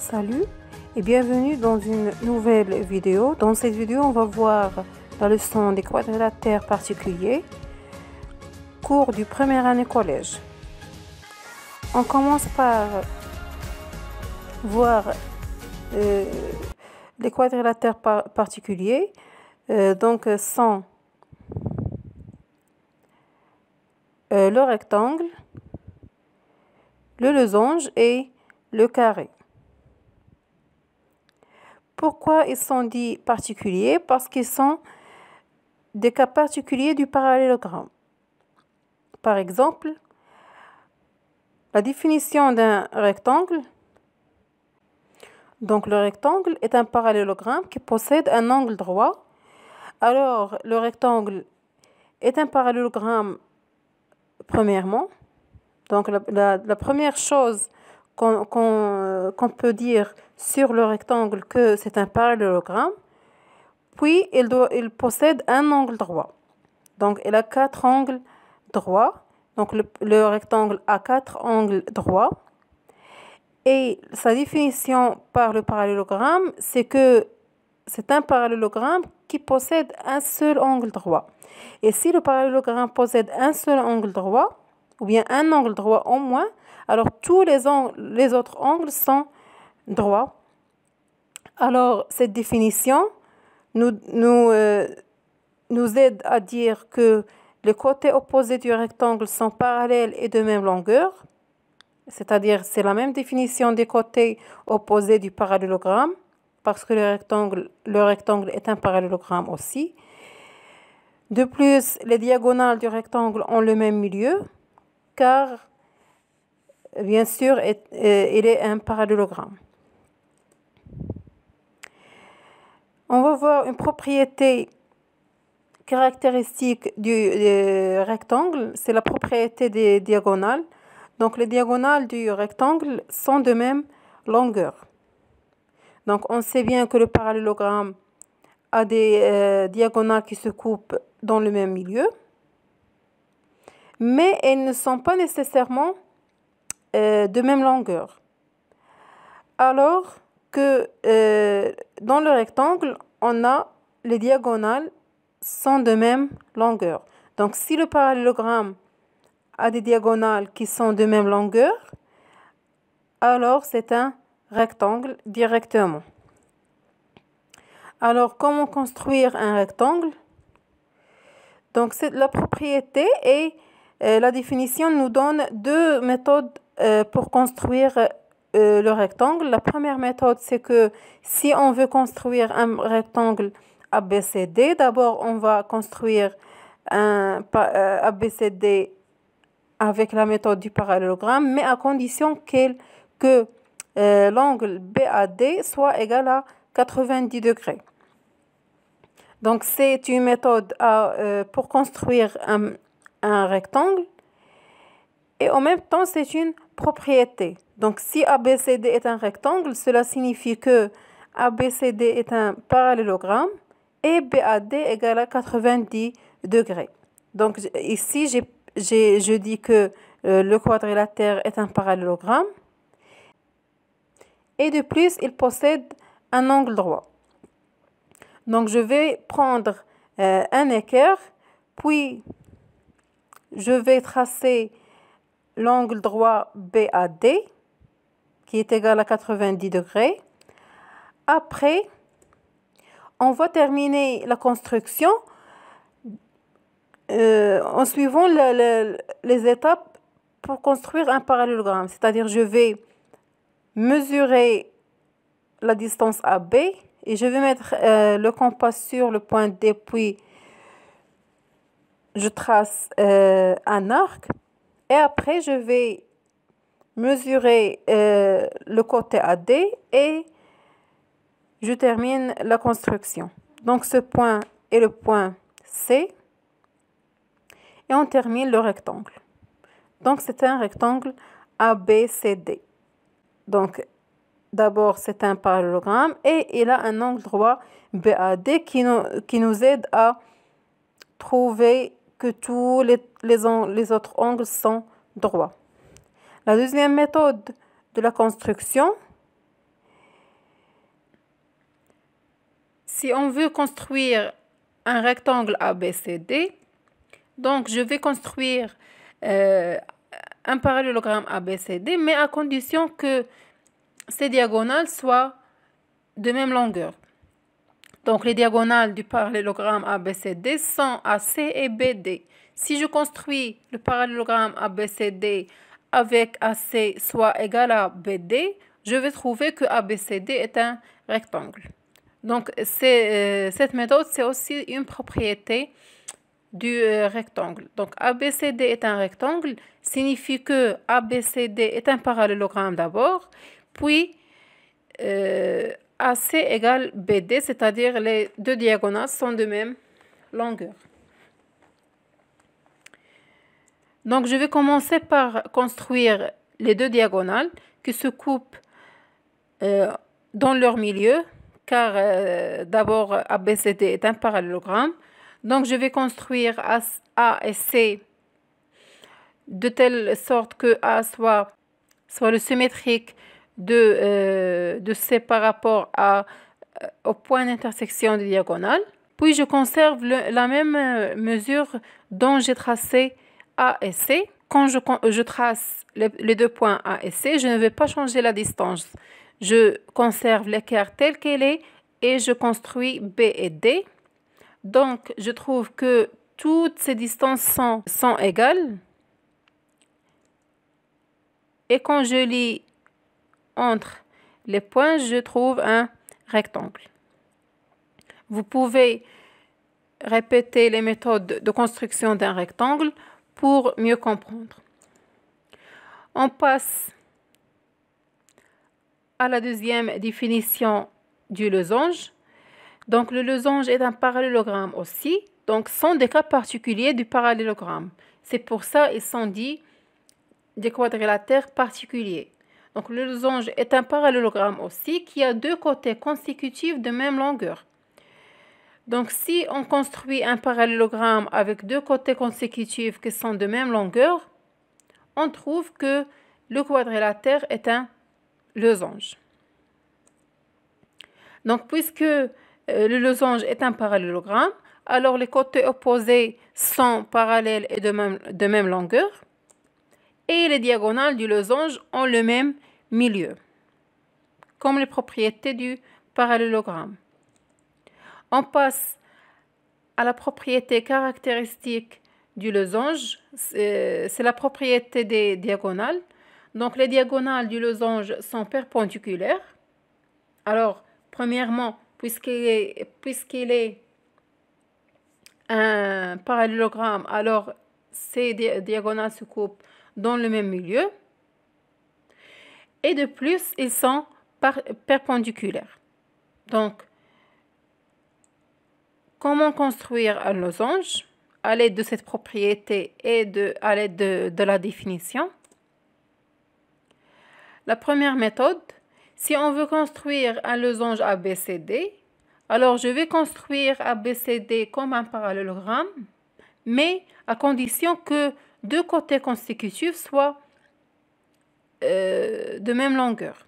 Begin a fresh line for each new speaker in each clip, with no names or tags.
Salut et bienvenue dans une nouvelle vidéo. Dans cette vidéo, on va voir la leçon des quadrilatères particuliers, cours du première année collège. On commence par voir les quadrilatères particuliers. Donc sont le rectangle, le losange et le carré. Pourquoi ils sont dits particuliers? Parce qu'ils sont des cas particuliers du parallélogramme. Par exemple, la définition d'un rectangle. Donc le rectangle est un parallélogramme qui possède un angle droit. Alors le rectangle est un parallélogramme premièrement. Donc la première chose qu'on peut dire sur le rectangle que c'est un parallélogramme, puis il possède un angle droit. Donc il a 4 angles droits. Donc le rectangle a 4 angles droits. Et sa définition par le parallélogramme, c'est que c'est un parallélogramme qui possède un seul angle droit. Et si le parallélogramme possède un seul angle droit, ou bien un angle droit au moins, alors tous les autres angles sont droits. Alors cette définition nous aide à dire que les côtés opposés du rectangle sont parallèles et de même longueur. C'est-à-dire c'est la même définition des côtés opposés du parallélogramme, parce que le rectangle est un parallélogramme aussi. De plus, les diagonales du rectangle ont le même milieu, car bien sûr il est un parallélogramme. On va voir une propriété caractéristique du rectangle, c'est la propriété des diagonales. Donc les diagonales du rectangle sont de même longueur. Donc on sait bien que le parallélogramme a des diagonales qui se coupent dans le même milieu, mais elles ne sont pas nécessairement de même longueur. Alors que dans le rectangle, on a les diagonales sont de même longueur. Donc si le parallélogramme a des diagonales qui sont de même longueur, alors c'est un rectangle directement. Alors comment construire un rectangle? Donc la propriété et la définition nous donne deux méthodes pour construire le rectangle. La première méthode, c'est que si on veut construire un rectangle ABCD, d'abord on va construire un ABCD avec la méthode du parallélogramme, mais à condition que l'angle BAD soit égal à 90 degrés. Donc c'est une méthode pour construire un rectangle, et en même temps c'est une propriété. Donc si ABCD est un rectangle, cela signifie que ABCD est un parallélogramme et BAD égale à 90 degrés. Donc ici je dis que le quadrilatère est un parallélogramme, et de plus il possède un angle droit. Donc je vais prendre un équerre, puis je vais tracer l'angle droit BAD qui est égal à 90 degrés. Après, on va terminer la construction en suivant les étapes pour construire un parallélogramme. C'est-à-dire je vais mesurer la distance AB et je vais mettre le compas sur le point D, puis je trace un arc, et après je vais mesurer le côté AD et je termine la construction. Donc ce point est le point C et on termine le rectangle. Donc c'est un rectangle ABCD. Donc d'abord c'est un parallélogramme et il a un angle droit BAD qui nous aide à trouver que tous les autres angles sont droits. La deuxième méthode de la construction Si on veut construire un rectangle ABCD, donc je vais construire un parallélogramme ABCD, mais à condition que ces diagonales soient de même longueur. Donc les diagonales du parallélogramme ABCD sont AC et BD. Si je construis le parallélogramme ABCD avec AC soit égal à BD, je vais trouver que ABCD est un rectangle. Donc cette méthode, c'est aussi une propriété du rectangle. Donc ABCD est un rectangle, signifie que ABCD est un parallélogramme d'abord, puis AC égale BD, c'est-à-dire les deux diagonales sont de même longueur. Donc je vais commencer par construire les deux diagonales qui se coupent dans leur milieu, car d'abord ABCD est un parallélogramme. Donc je vais construire A et C de telle sorte que A soit le symétrique de C par rapport au point d'intersection des diagonales. Puis je conserve la même mesure dont j'ai tracé A et C. Quand je trace les deux points A et C, je ne vais pas changer la distance. Je conserve l'écart tel qu'il est et je construis B et D. Donc, je trouve que toutes ces distances sont égales. Et quand je lis entre les points, je trouve un rectangle. Vous pouvez répéter les méthodes de construction d'un rectangle pour mieux comprendre. On passe à la deuxième définition du losange. Donc, le losange est un parallélogramme aussi. Donc, ce sont des cas particuliers du parallélogramme. C'est pour ça qu'ils sont dits des quadrilatères particuliers. Donc, le losange est un parallélogramme aussi qui a deux côtés consécutifs de même longueur. Donc, si on construit un parallélogramme avec deux côtés consécutifs qui sont de même longueur, on trouve que le quadrilatère est un losange. Donc, puisque le losange est un parallélogramme, alors les côtés opposés sont parallèles et de même longueur, et les diagonales du losange ont le même milieu, comme les propriétés du parallélogramme. On passe à la propriété caractéristique du losange, c'est la propriété des diagonales. Donc, les diagonales du losange sont perpendiculaires. Alors, premièrement, puisqu'il est un parallélogramme, alors ces diagonales se coupent dans le même milieu. Et de plus, ils sont perpendiculaires. Donc, comment construire un losange à l'aide de cette propriété et à l'aide de la définition? La première méthode, si on veut construire un losange ABCD, alors je vais construire ABCD comme un parallélogramme, mais à condition que deux côtés consécutifs soient de même longueur.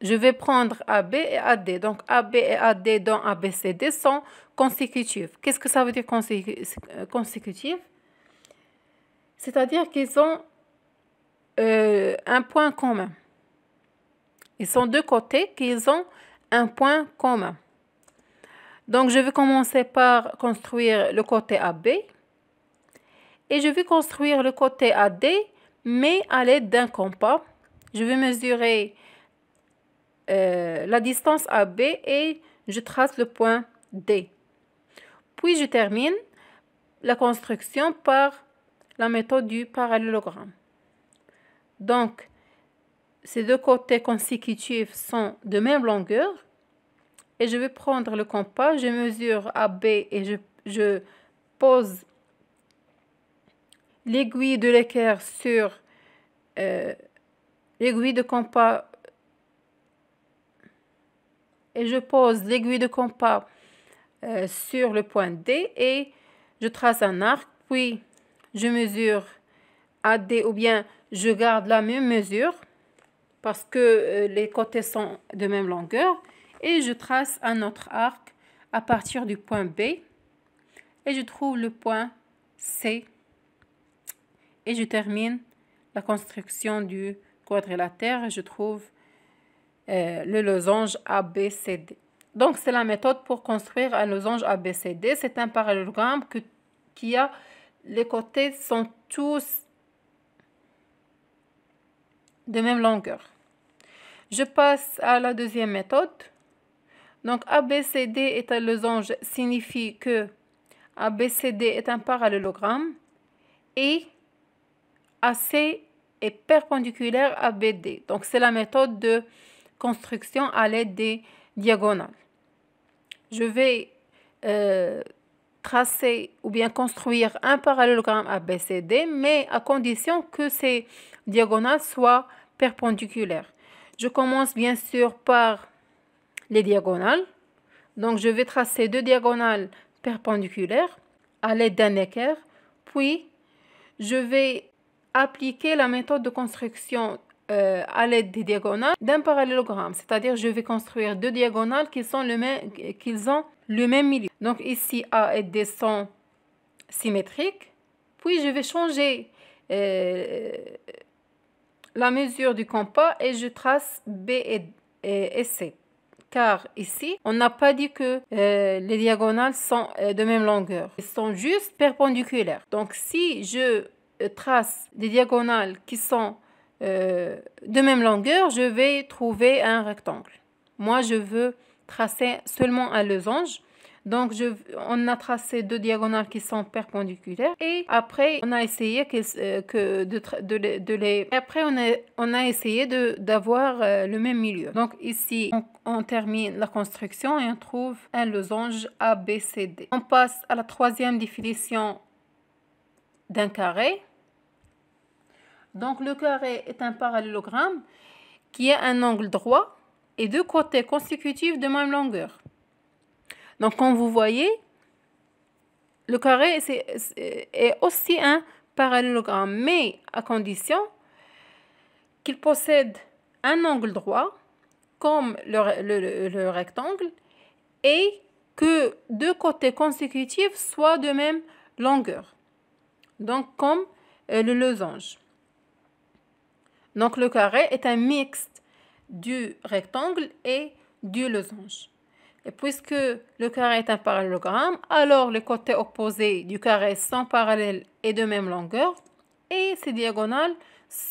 Je vais prendre AB et AD. Donc, AB et AD dans ABCD sont consécutifs. Qu'est-ce que ça veut dire consécutifs? C'est-à-dire qu'ils ont un point commun. Ils sont deux côtés qu'ils ont un point commun. Donc, je vais commencer par construire le côté AB. Et je vais construire le côté AD, mais à l'aide d'un compas. Je vais mesurer la distance AB et je trace le point D. Puis, je termine la construction par la méthode du parallélogramme. Donc, ces deux côtés consécutifs sont de même longueur. Et je vais prendre le compas, je mesure AB et je pose l'aiguille de l'équerre sur l'aiguille de compas et je pose l'aiguille de compas sur le point D et je trace un arc, puis je mesure AD ou bien je garde la même mesure parce que les côtés sont de même longueur et je trace un autre arc à partir du point B et je trouve le point C et je termine la construction du quadrilatère et je trouve le losange ABCD. Donc, c'est la méthode pour construire un losange ABCD. C'est un parallélogramme qui a les côtés sont tous de même longueur. Je passe à la deuxième méthode. Donc, ABCD est un losange signifie que ABCD est un parallélogramme et AC est perpendiculaire à BD. Donc, c'est la méthode de construction à l'aide des diagonales. Je vais tracer ou bien construire un parallélogramme ABCD, mais à condition que ces diagonales soient perpendiculaires. Je commence bien sûr par les diagonales. Donc, je vais tracer deux diagonales perpendiculaires à l'aide d'un équerre. Puis, je vais appliquer la méthode de construction à l'aide des diagonales d'un parallélogramme. C'est-à-dire, je vais construire deux diagonales qui ont le même milieu. Donc, ici, A et D sont symétriques. Puis, je vais changer la mesure du compas et je trace B et C. Car ici, on n'a pas dit que les diagonales sont de même longueur. Elles sont juste perpendiculaires. Donc, si je trace des diagonales qui sont de même longueur, je vais trouver un rectangle. Moi, je veux tracer seulement un losange. Donc, on a tracé deux diagonales qui sont perpendiculaires et après, on a essayé on a essayé d'avoir le même milieu. Donc, ici, on termine la construction et on trouve un losange ABCD. On passe à la troisième définition d'un carré. Donc, le carré est un parallélogramme qui a un angle droit et deux côtés consécutifs de même longueur. Donc, comme vous voyez, le carré est aussi un parallélogramme, mais à condition qu'il possède un angle droit, comme le rectangle, et que deux côtés consécutifs soient de même longueur. Donc, comme le losange. Donc, le carré est un mixte du rectangle et du losange. Et puisque le carré est un parallélogramme, alors les côtés opposés du carré sont parallèles et de même longueur, et ces diagonales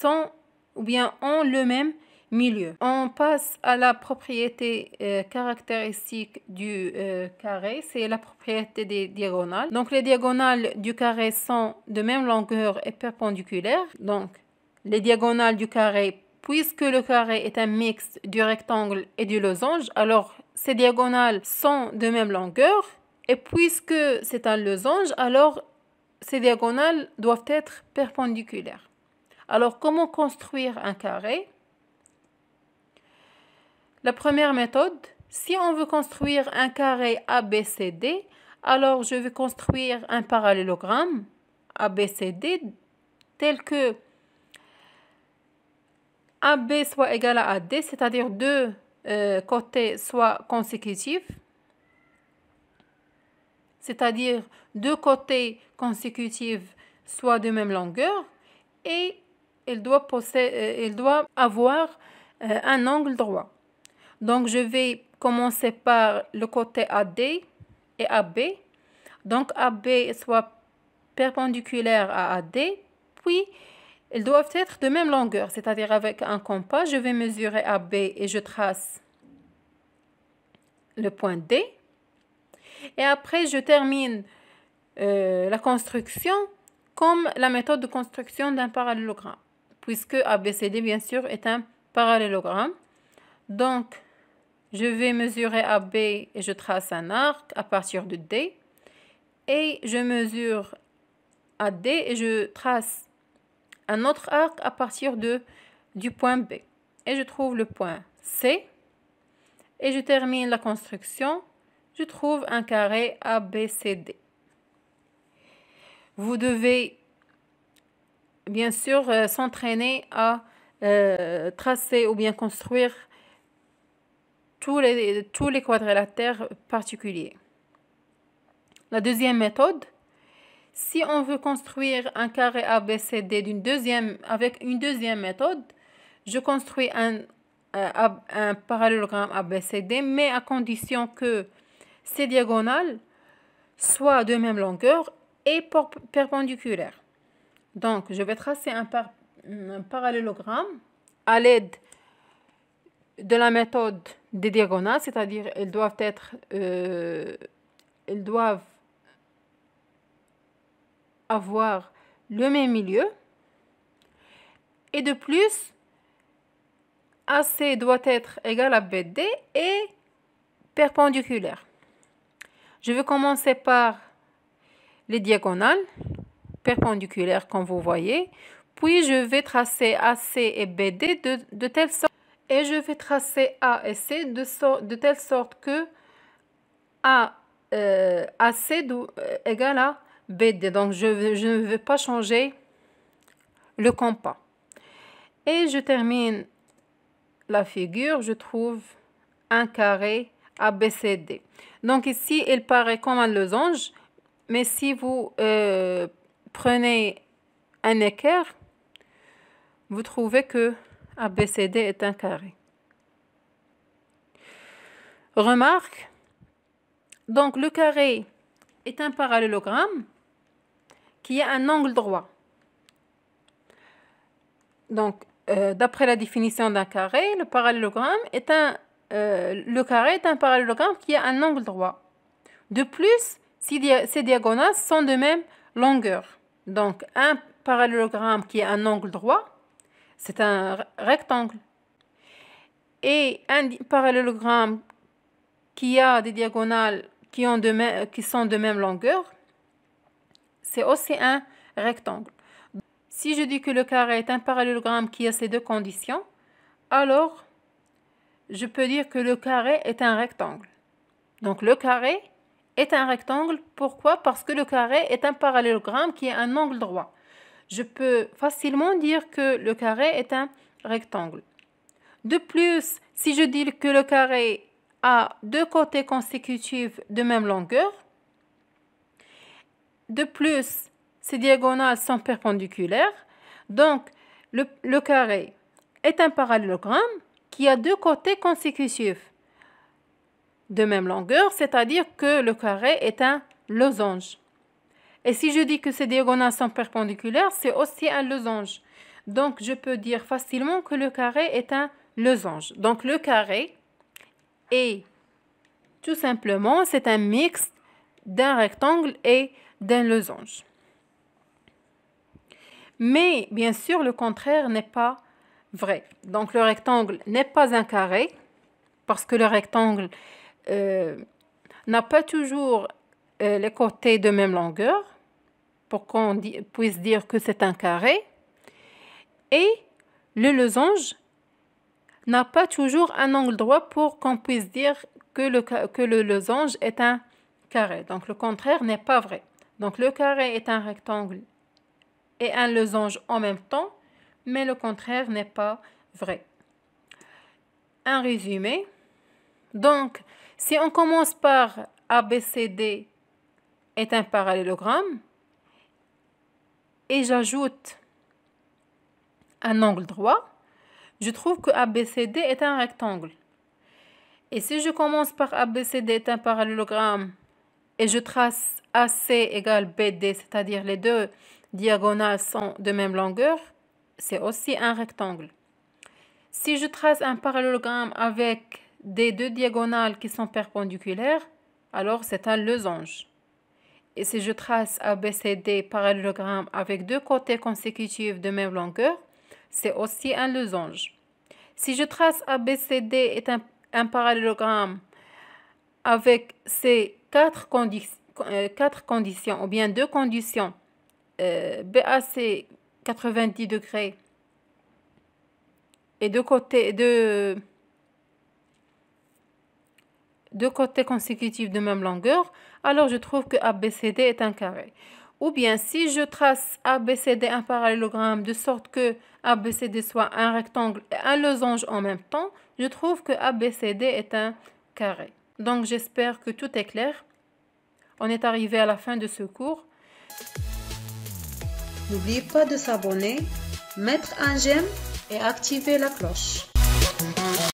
ont le même milieu. On passe à la propriété caractéristique du carré, c'est la propriété des diagonales. Donc, les diagonales du carré sont de même longueur et perpendiculaires. Donc, les diagonales du carré, puisque le carré est un mixte du rectangle et du losange, alors ces diagonales sont de même longueur. Et puisque c'est un losange, alors ces diagonales doivent être perpendiculaires. Alors, comment construire un carré? La première méthode, si on veut construire un carré ABCD, alors je vais construire un parallélogramme ABCD tel que AB soit égal à AD, c'est-à-dire deux côtés soient consécutifs, c'est-à-dire deux côtés consécutifs soient de même longueur et il doit avoir un angle droit. Donc, je vais commencer par le côté AD et AB. Donc, AB soit perpendiculaire à AD, puis ils doivent être de même longueur, c'est-à-dire avec un compas, je vais mesurer AB et je trace le point D. Et après, je termine la construction comme la méthode de construction d'un parallélogramme, puisque ABCD, bien sûr, est un parallélogramme. Donc, je vais mesurer AB et je trace un arc à partir de D. Et je mesure AD et je trace un autre arc à partir du point B. Et je trouve le point C. Et je termine la construction. Je trouve un carré ABCD. Vous devez bien sûr s'entraîner à tracer ou bien construire tous les quadrilatères particuliers. La deuxième méthode, si on veut construire un carré ABCD avec une deuxième méthode, je construis un parallélogramme ABCD, mais à condition que ces diagonales soient de même longueur et perpendiculaires. Donc, je vais tracer un parallélogramme à l'aide de la méthode des diagonales, c'est-à-dire elles doivent avoir le même milieu. Et de plus, AC doit être égal à BD et perpendiculaire. Je vais commencer par les diagonales perpendiculaires, comme vous voyez. Puis, je vais tracer AC et BD de telle sorte. Et je vais tracer A et C de telle sorte que AC égale à BD. Donc, je ne vais pas changer le compas. Et je termine la figure. Je trouve un carré ABCD. Donc, ici, il paraît comme un losange. Mais si vous prenez un équerre, vous trouvez que ABCD est un carré. Remarque, donc le carré est un parallélogramme qui a un angle droit. Donc, d'après la définition d'un carré, le carré est un parallélogramme qui a un angle droit. De plus, ces diagonales sont de même longueur. Donc, un parallélogramme qui a un angle droit, c'est un rectangle. Et un parallélogramme qui a des diagonales qui sont de même longueur, c'est aussi un rectangle. Si je dis que le carré est un parallélogramme qui a ces deux conditions, alors je peux dire que le carré est un rectangle. Donc le carré est un rectangle. Pourquoi? Parce que le carré est un parallélogramme qui a un angle droit. Je peux facilement dire que le carré est un rectangle. De plus, si je dis que le carré a deux côtés consécutifs de même longueur, de plus, ces diagonales sont perpendiculaires, donc le carré est un parallélogramme qui a deux côtés consécutifs de même longueur, c'est-à-dire que le carré est un losange. Et si je dis que ces diagonales sont perpendiculaires, c'est aussi un losange. Donc, je peux dire facilement que le carré est un losange. Donc, le carré est tout simplement, c'est un mix d'un rectangle et d'un losange. Mais, bien sûr, le contraire n'est pas vrai. Donc, le rectangle n'est pas un carré parce que le rectangle n'a pas toujours les côtés de même longueur pour qu'on puisse dire que c'est un carré. Et le losange n'a pas toujours un angle droit pour qu'on puisse dire que le losange est un carré. Donc, le contraire n'est pas vrai. Donc, le carré est un rectangle et un losange en même temps, mais le contraire n'est pas vrai. Un résumé. Donc, si on commence par ABCD est un parallélogramme et j'ajoute un angle droit, je trouve que ABCD est un rectangle. Et si je commence par ABCD est un parallélogramme et je trace AC égale BD, c'est-à-dire les deux diagonales sont de même longueur, c'est aussi un rectangle. Si je trace un parallélogramme avec des deux diagonales qui sont perpendiculaires, alors c'est un losange. Et si je trace ABCD parallélogramme avec deux côtés consécutifs de même longueur, c'est aussi un losange. Si je trace ABCD est un parallélogramme avec ces quatre conditions, ou bien deux conditions, BAC 90 degrés et deux côtés consécutifs de même longueur, alors je trouve que ABCD est un carré. Ou bien si je trace ABCD un parallélogramme de sorte que ABCD soit un rectangle et un losange en même temps, je trouve que ABCD est un carré. Donc j'espère que tout est clair. On est arrivé à la fin de ce cours. N'oubliez pas de s'abonner, mettre un j'aime et activer la cloche.